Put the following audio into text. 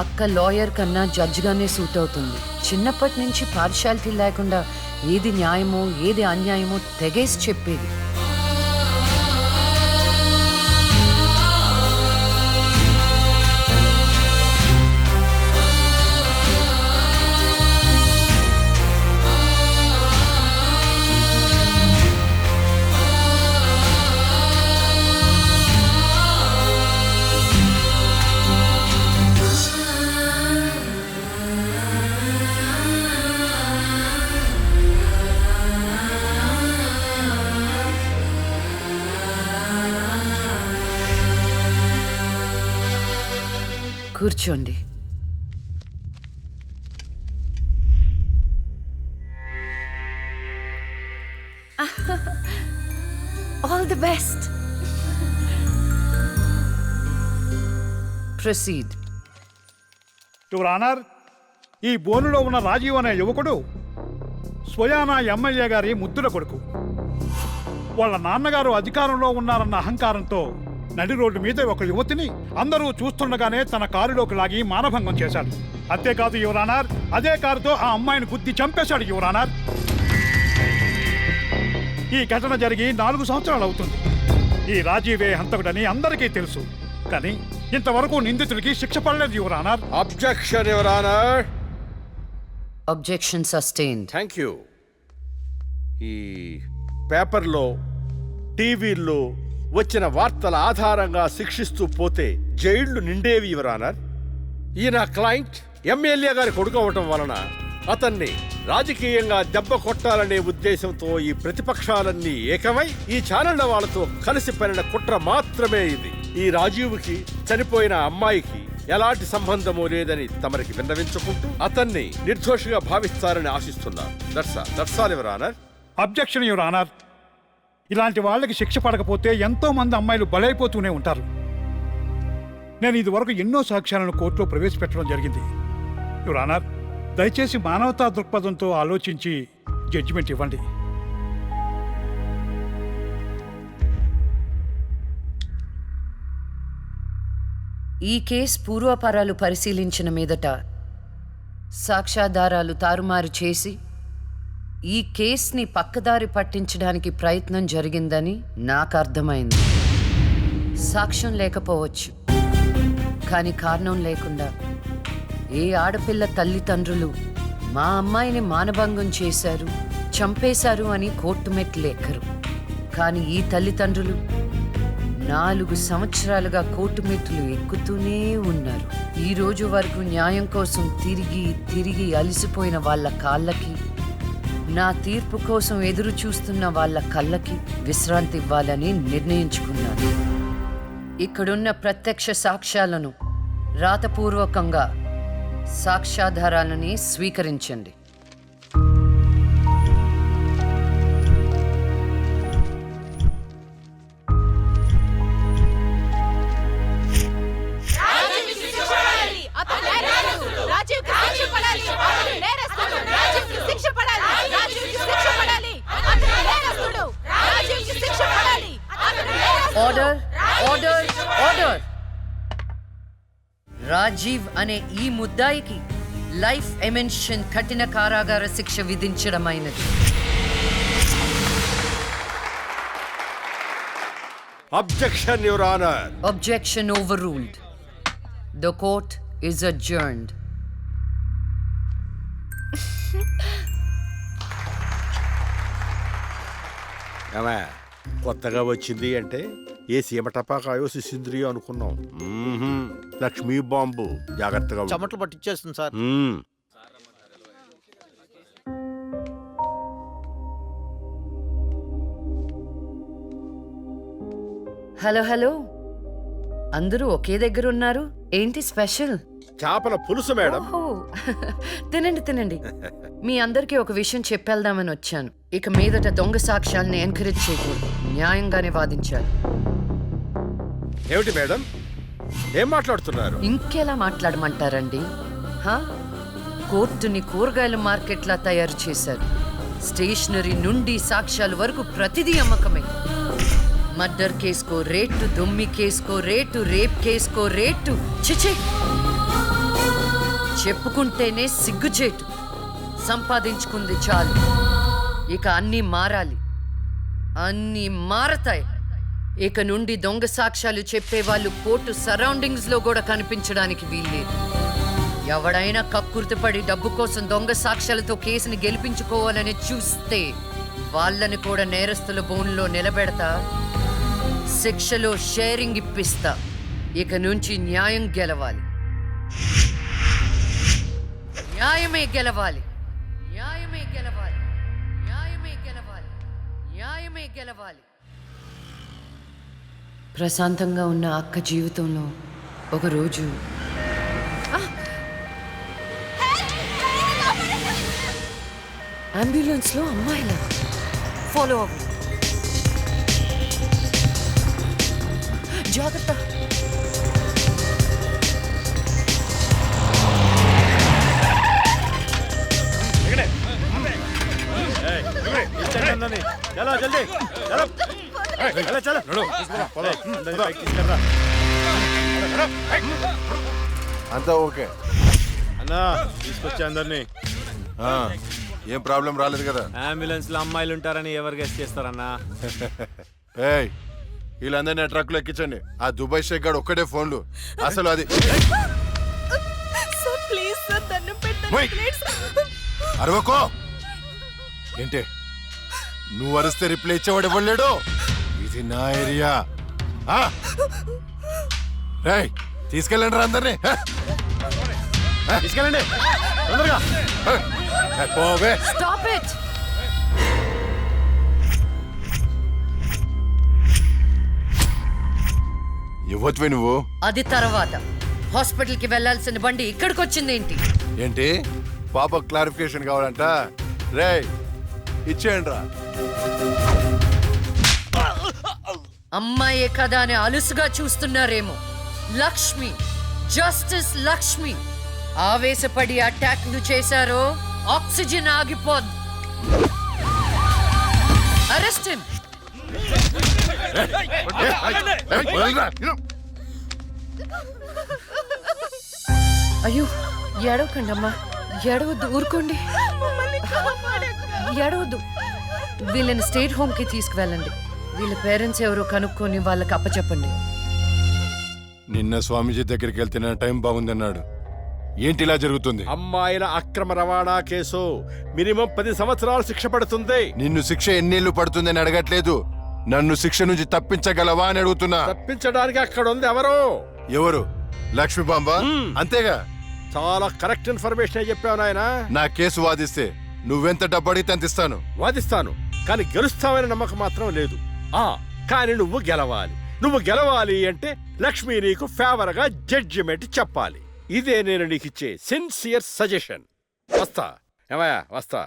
అక్క లాయర్ కన్నా జడ్జిగానే సూట్ అవుతుంది. చిన్నప్పటి నుంచి పార్షాలిటీ లేకుండా ఏది న్యాయమో ఏది అన్యాయమో తెగేసి చెప్పేది. కూర్చోండి. All the best. Proceed. Your honour, ఈ బోనులో ఉన్న రాజీవ్ అనే యువకుడు స్వయానా ఎమ్మెల్యే గారి ముద్దుల కొడుకు. వాళ్ళ నాన్నగారు అధికారంలో ఉన్నారన్న అహంకారంతో నడి రోడ్డు మీద ఒక యువతిని అందరూ చూస్తుండగానే తన కారులోకి లాగి మానభంగం చేశాడు. అంతేకాదు యువర్ ఆనర్, అదే కారుతో ఆ అమ్మాయిని గుద్ది చంపేశాడు యువర్ ఆనర్. ఈ ఘటన జరిగి 4 సంవత్సరాలు అవుతుంది. ఈ రాజీవే హంతకుడని అందరికీ తెలుసు, కానీ ఇంతవరకు నిందితుడికి శిక్ష పడలేదు your honour. Objection your honour. Objection sustained. Thank you. ఈ పేపర్లో టీవీల్లో వచ్చిన వార్తల ఆధారంగా శిక్షిస్తూ పోతే జైళ్లు నిండేవి యువర్ ఆనర్. ఈయన క్లయింట్ ఎమ్మెల్యే గారి కొడుకు అవటం వలన అతన్ని రాజకీయంగా దెబ్బ కొట్టాలనే ఉద్దేశంతో ఈ ప్రతిపక్షాలన్నీ ఏకమై ఈ ఛానళ్ల వాళ్ళతో కలిసి పనిన కుట్ర మాత్రమే ఇది. ఈ రాజీవ్కి చనిపోయిన అమ్మాయికి ఎలాంటి సంబంధమూ లేదని తమరికి విన్నవించుకుంటూ అతన్ని నిర్దోషిగా భావిస్తారని ఆశిస్తున్నారు. That's all your honour. Objection your honour. ఇలాంటి వాళ్ళకి శిక్ష పడకపోతే ఎంతో మంది అమ్మాయిలు బలైపోతూనే ఉంటారు. నేను ఇదివరకు ఎన్నో సాక్ష్యాలను కోర్టులో ప్రవేశపెట్టడం జరిగింది యువర్ ఆనర్. దయచేసి మానవతా దృక్పథంతో ఆలోచించి జడ్జిమెంట్ ఇవ్వండి. ఈ కేసు పూర్వాపరాలు పరిశీలించిన మీదట సాక్ష్యాధారాలు తారుమారు చేసి ఈ కేసుని పక్కదారి పట్టించడానికి ప్రయత్నం జరిగిందని నాకు అర్థమైంది. సాక్ష్యం లేకపోవచ్చు, కానీ కారణం లేకుండా ఏ ఆడపిల్ల తల్లిదండ్రులు మా అమ్మాయిని మానభంగం చేశారు, చంపేశారు అని కోర్టు మెట్లు ఎక్కరు. కానీ ఈ తల్లిదండ్రులు 4 సంవత్సరాలుగా కోర్టు మెట్లు ఎక్కుతూనే ఉన్నారు. ఈ రోజు వరకు న్యాయం కోసం తిరిగి తిరిగి అలసిపోయిన వాళ్ళ కాళ్ళకి, నా తీర్పు కోసం ఎదురు చూస్తున్న వాళ్ళ కళ్ళకి విశ్రాంతి ఇవ్వాలని నిర్ణయించుకున్నాను. ఇక్కడున్న ప్రత్యక్ష సాక్ష్యాలను రాతపూర్వకంగా సాక్ష్యాధారాలని స్వీకరించండి. Order, order, order. రాజీవ్ అనే ఈ ముద్దాయికి లైఫ్ ఎమెన్షన్ కఠిన కారాగార శిక్ష విధించడమైనది. Objection your honour. Objection overruled. The court is adjourned. కొత్తగా వచ్చింది అంటే ఏ సీమ టపాకాయో సిసింద్రియో అనుకున్నాం. లక్ష్మీ బాంబు. జాగ్రత్తగా చెమటలు పట్టించేస్తుంది సార్. హలో హలో, అందరూ ఒకే దగ్గర ఉన్నారు. ఏంటి స్పెషల్? చేపల పులుసు మేడం. తినండి తినండి. మీ అందరికీ ఒక విషయం చెప్పేద్దామని వచ్చాను. ఇక మీదట దొంగ సాక్ష్యాలని ఎంకరేజ్ చేయకూడదు, న్యాయంగానే వాదించాలి. ఏమిటి మేడం, ఏం మాట్లాడుతున్నారు? ఇంకెలా మాట్లాడమంటారండి? కోర్టుని కూరగాయల మార్కెట్లా తయారు చేశారు. స్టేషనరీ నుండి సాక్ష్యాల వరకు ప్రతిదీ అమ్మకమే. మర్డర్ కేసుకో రేటు, దొమ్మి కేసుకో రేటు, రేప్ కేసుకో రేటు. చిచి, చెప్పుకుంటేనే సిగ్గుచేటు. సంపాదించుకుంది చాలు. ఇక అన్నీ మారాలి. అన్నీ మారతాయి. ఇక నుండి దొంగ సాక్ష్యాలు చెప్పేవాళ్ళు కోర్టు సరౌండింగ్స్ లో కూడా కనిపించడానికి వీల్లేదు. ఎవడైనా కక్కుర్తిపడి డబ్బు కోసం దొంగ సాక్ష్యాలతో కేసుని గెలిపించుకోవాలని చూస్తే వాళ్ళని కూడా నేరస్తుల బోన్లో నిలబెడతా. శిక్షలో షేరింగ్ ఇప్పిస్తా. ఇక నుంచి న్యాయం గెలవాలి. న్యాయమే గెలవాలి. న్యాయమే గెలవాలి. న్యాయమే గెలవాలి. న్యాయమే గెలవాలి. ప్రశాంతంగా ఉన్న అక్క జీవితంలో ఒకరోజు అంబులెన్స్లో అమ్మాయిల ఫాలో అవ్వు. జాగ్రత్త. అంతా ఓకే అన్నా తీసుకొచ్చా అందరినీ. ఏం ప్రాబ్లం రాలేదు కదా? అంబులెన్స్ లో అమ్మాయిలు ఉంటారని ఎవరు గెస్ట్ చేస్తారన్నా? ఏయ్ వీళ్ళందరినీ ట్రక్ లో ఎక్కించండి. ఆ దుబాయ్ షేక్ గాడు ఒక్కడే ఫోన్లు. అసలు అది ఓయ్! అరవకో. ఏంటే నువ్వు అరిస్తే రిప్లై ఇచ్చేవాడు ఇవ్వలేడు. ఇది నా ఏరియా. రేయ్ తీసుకెళ్ళండి రా అందరినీ. తీసుకెళ్ళండి తొందరగా. పోవే. Stop it. ఇవ్వచ్చువే నువ్వు. అది తర్వాత. హాస్పిటల్ కి వెళ్లాల్సిన బండి ఇక్కడికి వచ్చిందేంటి? ఏంటి పాప క్లారిఫికేషన్ కావాలంట? రేయ్ ఇచ్చేయండి రా. అమ్మాయే కదా అని అలుసుగా చూస్తున్నారేమో. లక్ష్మి, జస్టిస్ లక్ష్మి ఆవేశపడి అటాక్లు చేశారో ఆక్సిజన్ ఆగిపోద్ది. Arrest him. అయ్యో ఏడవకండి అమ్మా. ఏడవద్దు, ఊరుకోండి. ఏడవద్దు. వీళ్ళని స్టేట్ హోమ్ కి తీసుకువెళ్ళండి. వీళ్ళ పేరెంట్స్ ఎవరో కనుక్కొని వాళ్ళకి అప్పచెప్పండి. నిన్న స్వామీజీ దగ్గరికి వెళ్తే నా టైం బాగుందన్నాడు. ఏంటి ఇలా జరుగుతుంది? అమ్మాయిల అక్రమ రవాణా కేసు మినిమం 10 సంవత్సరాలు శిక్ష పడుతుంది. నిన్ను శిక్ష ఎన్నేళ్లు పడుతుందని అడగట్లేదు. నన్ను శిక్ష నుంచి తప్పించగలవా అని అడుగుతున్నా. తప్పించడానికి అక్కడ ఉంది ఎవరు? ఎవరు? లక్ష్మీ బాంబ. అంతేగా? చాలా కరెక్ట్ ఇన్ఫర్మేషన్ చెప్పావు నాయన. నా కేసు వాదిస్తే నువ్వెంత డబ్బు అడిగితే అంత ఇస్తాను. వాదిస్తాను, కానీ గెలుస్తావని నమ్మకం మాత్రం లేదు. కానీ నువ్వు గెలవాలి. నువ్వు గెలవాలి అంటే లక్ష్మి నీకు ఫేవర్ గా జడ్జిమెంట్ చెప్పాలి. ఇదే నేను నీకు ఇచ్చే సిన్సియర్ సజెషన్. వస్తా ఏమయ్యా, వస్తా.